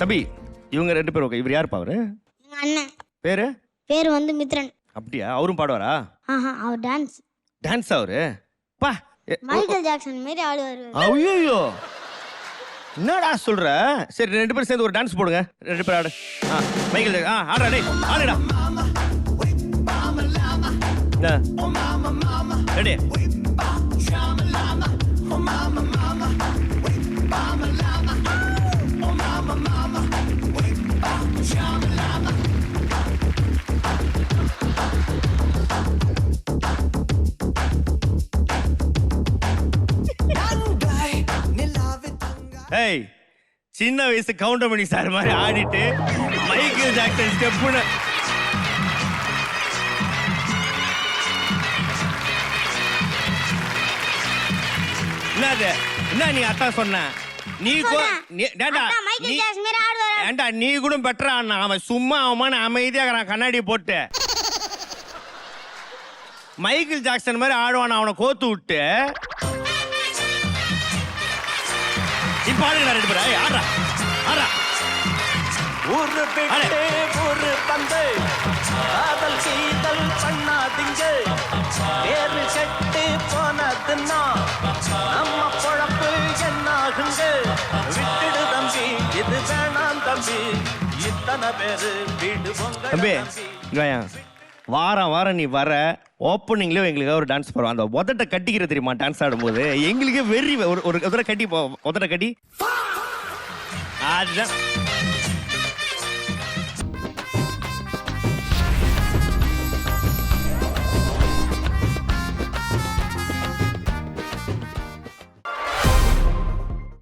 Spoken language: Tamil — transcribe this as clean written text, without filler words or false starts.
தம்பி இவங்க 2 பேரும் ஓகே. இவர் யாருப்பா அவரு? எங்க அண்ணன் பேரு? பேர் வந்து மித்ரன். அப்படியா? அவரும் பாடுவாரா? அவர் டான்ஸ். டான்ஸ் அவரு? பா மைக்கேல் ஜாக்சன் மாதிரி ஆடுவாரு. ஐயோ என்னடா சொல்ற? சரி 2 பேரும் சேர்ந்து ஒரு டான்ஸ் போடுங்க. 2 பேரும் ஆடு. மைக்கேல் ஆடுடா டேய் ஆடுடா. ரெடி? ஏய் சின்ன வயசு கவுண்டமணி சார் மாதிரி ஆடிட்டு மைக்கேல் ஜாக்சன் ஸ்டெப்புன்னு என்னது? என்ன நீ அத்தா சொன்ன? நீ ஏண்டா நீ கூட பெட்டரா அவன் சும்மா அவமான அமைதியாக கண்ணாடி போட்டு மைக்கேல் ஜாக்சன் மாதிரி ஆடுவான் அவனை கோத்து விட்டு இப்ப ஆடுங்க 2 பேரும். ஆடுறா ஆடுறா. ஒரு பெட்டே ஒரு பந்து காதல் கீதல் பண்ணாதீங்க வேறு கெட்டு போனதுன்னா நம்ம பொழப்பு என்னாகுங்க விட்டுடு தம்பி இது வேணாம் தம்பி இத்தனை பேரு வீடு தம்பி பொங்க வாரம் வாரம் நீ வர ஓப்பனிங்லயும் எங்களுக்கு ஒரு டான்ஸ் போடுவோம். அந்த உதட்ட கட்டிக்கிற தெரியுமா டான்ஸ் ஆடும்போது எங்களுக்கே வெறி. ஒரு உதட்ட கட்டி உதட்ட கட்டி அதுதான்